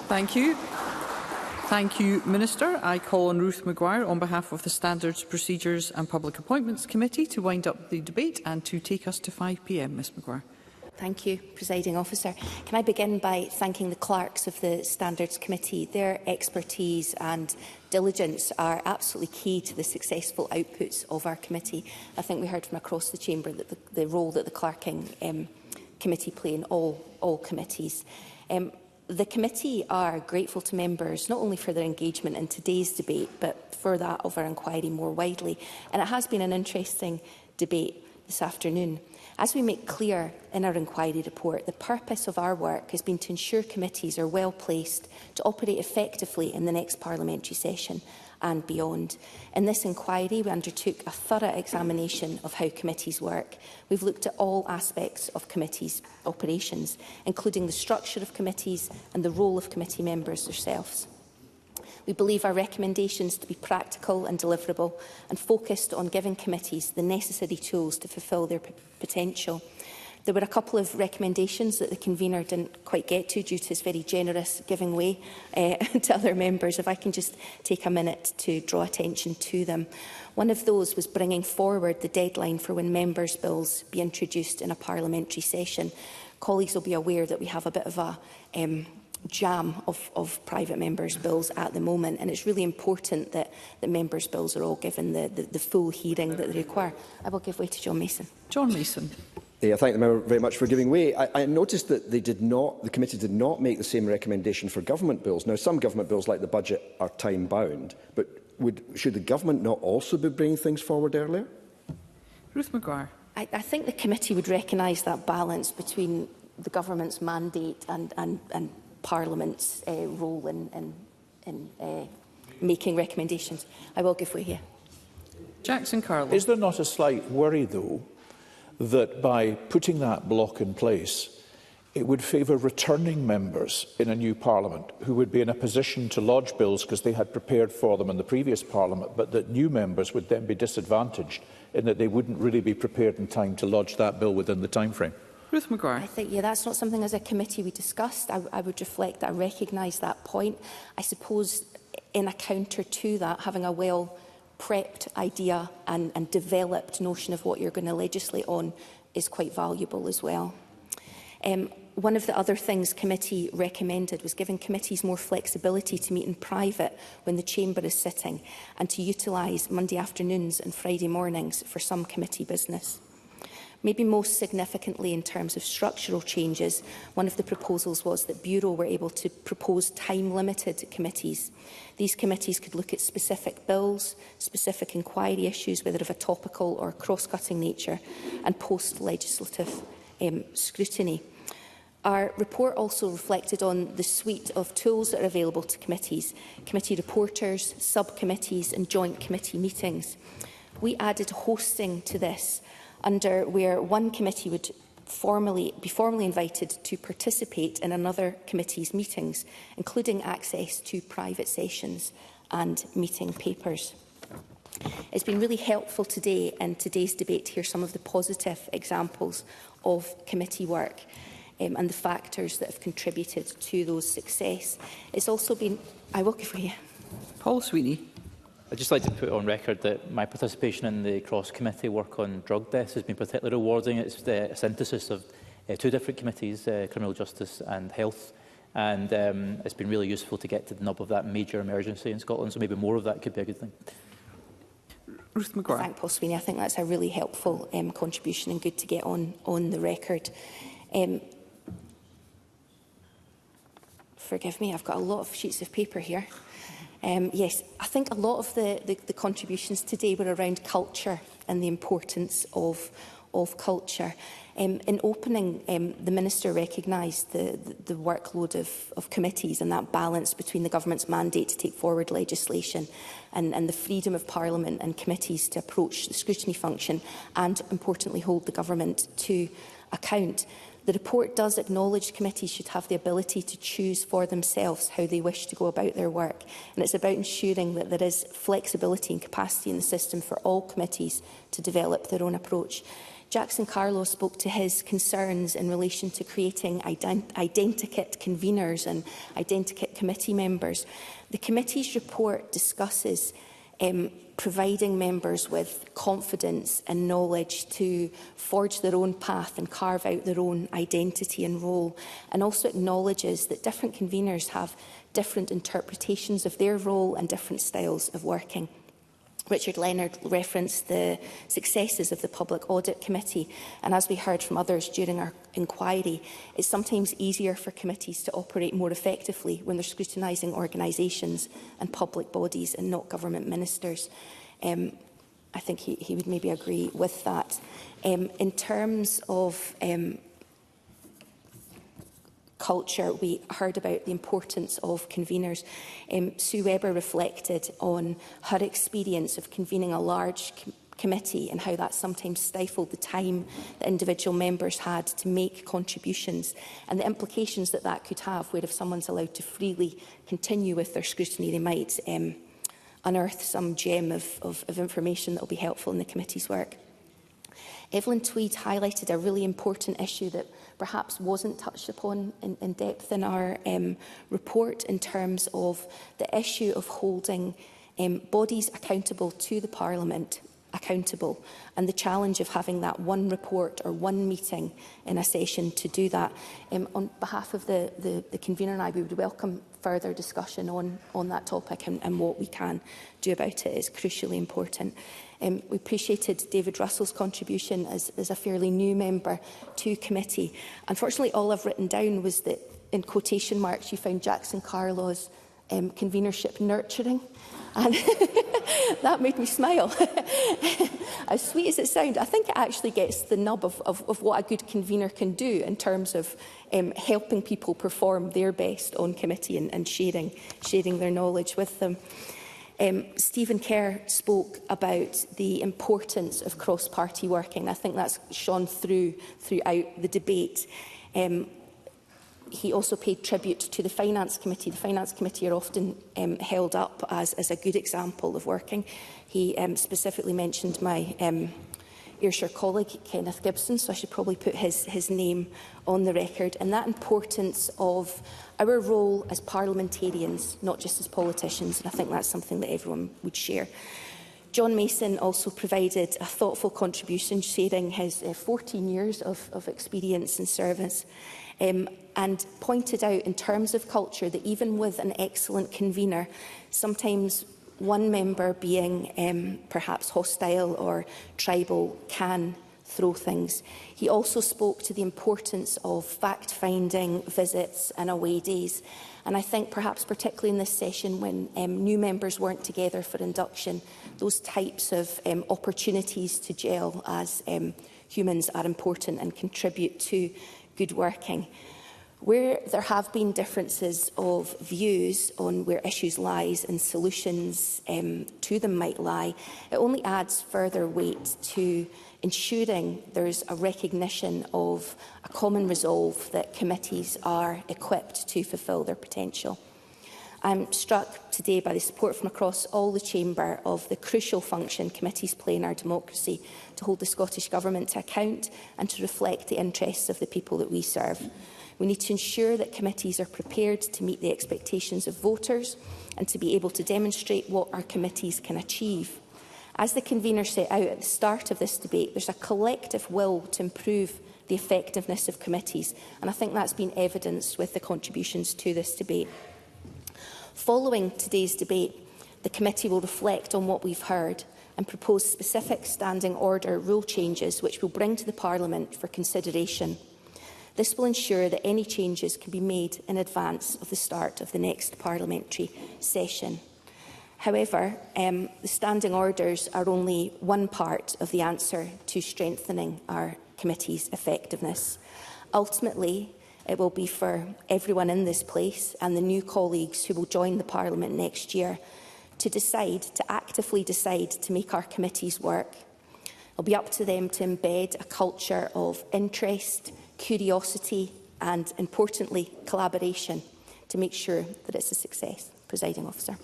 Thank you. Thank you, Minister. I call on Ruth Maguire on behalf of the Standards, Procedures and Public Appointments Committee to wind up the debate and to take us to 5 p.m. Ms Maguire. Thank you, Presiding Officer. Can I begin by thanking the clerks of the Standards Committee? Their expertise and diligence are absolutely key to the successful outputs of our committee. I think we heard from across the chamber that the role that the clerking committee play in all committees. The committee are grateful to members not only for their engagement in today's debate, but for that of our inquiry more widely. And it has been an interesting debate this afternoon. As we make clear in our inquiry report, the purpose of our work has been to ensure committees are well placed to operate effectively in the next parliamentary session and beyond. In this inquiry, we undertook a thorough examination of how committees work. We've looked at all aspects of committees' operations, including the structure of committees and the role of committee members themselves. We believe our recommendations to be practical and deliverable and focused on giving committees the necessary tools to fulfil their potential. There were a couple of recommendations that the convener didn't quite get to due to his very generous giving way to other members. If I can just take a minute to draw attention to them. One of those was bringing forward the deadline for when members' bills be introduced in a parliamentary session. Colleagues will be aware that we have a bit of a jam of private members' bills at the moment, and it's really important that the members' bills are all given the full hearing that they require. I will give way to John Mason. John Mason. I thank the member very much for giving way. I noticed that the committee did not make the same recommendation for government bills. Now, some government bills, like the budget, are time-bound, but should the government not also be bringing things forward earlier? Ruth Maguire. I think the committee would recognise that balance between the government's mandate and Parliament's role in making recommendations. I will give way here. Jackson Carlo. Is there not a slight worry, though, that by putting that block in place, it would favour returning members in a new Parliament who would be in a position to lodge bills because they had prepared for them in the previous Parliament, but that new members would then be disadvantaged in that they wouldn't really be prepared in time to lodge that bill within the timeframe? Ruth Maguire. I think, that's not something as a committee we discussed. I would reflect that I recognise that point. I suppose in a counter to that, having a well-prepped idea and developed notion of what you're going to legislate on is quite valuable as well. One of the other things committee recommended was giving committees more flexibility to meet in private when the chamber is sitting and to utilise Monday afternoons and Friday mornings for some committee business. Maybe most significantly in terms of structural changes, one of the proposals was that Bureau were able to propose time-limited committees. These committees could look at specific bills, specific inquiry issues, whether of a topical or cross-cutting nature, and post-legislative scrutiny. Our report also reflected on the suite of tools that are available to committees, committee reporters, subcommittees and joint committee meetings. We added hosting to this, under where one committee would be formally invited to participate in another committee's meetings, including access to private sessions and meeting papers. It's been really helpful today in today's debate to hear some of the positive examples of committee work and the factors that have contributed to those success. It's also been... I will give you. Paul Sweeney. I'd just like to put on record that my participation in the cross-committee work on drug deaths has been particularly rewarding. It's a synthesis of two different committees, criminal justice and health, and it's been really useful to get to the nub of that major emergency in Scotland, so maybe more of that could be a good thing. Ruth Maguire. Thank Paul Sweeney. I think that's a really helpful contribution and good to get on the record. Forgive me, I've got a lot of sheets of paper here. Yes, I think a lot of the contributions today were around culture and the importance of culture. In opening, the Minister recognised the workload of committees and that balance between the Government's mandate to take forward legislation and the freedom of Parliament and committees to approach the scrutiny function and, importantly, hold the Government to account. The report does acknowledge committees should have the ability to choose for themselves how they wish to go about their work, and it's about ensuring that there is flexibility and capacity in the system for all committees to develop their own approach. Jackson Carlos spoke to his concerns in relation to creating identikit conveners and identikit committee members. The committee's report discusses providing members with confidence and knowledge to forge their own path and carve out their own identity and role, and also acknowledges that different conveners have different interpretations of their role and different styles of working. Richard Leonard referenced the successes of the Public Audit Committee, and as we heard from others during our inquiry, it's sometimes easier for committees to operate more effectively when they're scrutinising organisations and public bodies and not government ministers. I think he would maybe agree with that. In terms of culture, we heard about the importance of conveners. Sue Webber reflected on her experience of convening a large committee and how that sometimes stifled the time that individual members had to make contributions, and the implications that that could have, where if someone's allowed to freely continue with their scrutiny, they might unearth some gem of information that will be helpful in the committee's work. Evelyn Tweed highlighted a really important issue that perhaps wasn't touched upon in depth in our report, in terms of the issue of holding bodies accountable to the Parliament accountable, and the challenge of having that one report or one meeting in a session to do that. On behalf of the convener and I, we would welcome further discussion on that topic, and what we can do about it is crucially important. We appreciated David Russell's contribution as a fairly new member to committee. Unfortunately, all I've written down was that, in quotation marks, you found Jackson Carlaw's convenership nurturing. And that made me smile. As sweet as it sounds, I think it actually gets the nub of what a good convener can do in terms of helping people perform their best on committee and sharing their knowledge with them. Stephen Kerr spoke about the importance of cross-party working. I think that's shone throughout the debate. He also paid tribute to the Finance Committee. The Finance Committee are often held up as a good example of working. He specifically mentioned my Ayrshire colleague, Kenneth Gibson, so I should probably put his name on the record. And that importance of our role as parliamentarians, not just as politicians, and I think that's something that everyone would share. John Mason also provided a thoughtful contribution, sharing his 14 years of experience and service, and pointed out, in terms of culture, that even with an excellent convener, sometimes one member being perhaps hostile or tribal can throw things. He also spoke to the importance of fact-finding visits and away days. And I think perhaps particularly in this session, when new members weren't together for induction, those types of opportunities to gel as humans are important and contribute to good working. Where there have been differences of views on where issues lies and solutions to them might lie, it only adds further weight to ensuring there's a recognition of a common resolve that committees are equipped to fulfil their potential. I'm struck today by the support from across all the chamber of the crucial function committees play in our democracy to hold the Scottish Government to account and to reflect the interests of the people that we serve. We need to ensure that committees are prepared to meet the expectations of voters and to be able to demonstrate what our committees can achieve. As the convener set out at the start of this debate, there's a collective will to improve the effectiveness of committees, and I think that's been evidenced with the contributions to this debate. Following today's debate, the committee will reflect on what we've heard and propose specific standing order rule changes which we'll bring to the Parliament for consideration. This will ensure that any changes can be made in advance of the start of the next parliamentary session. However, the standing orders are only one part of the answer to strengthening our committee's effectiveness. Ultimately, it will be for everyone in this place and the new colleagues who will join the Parliament next year to actively decide to make our committees work. It'll be up to them to embed a culture of interest, curiosity and, importantly, collaboration to make sure that it's a success. Presiding Officer.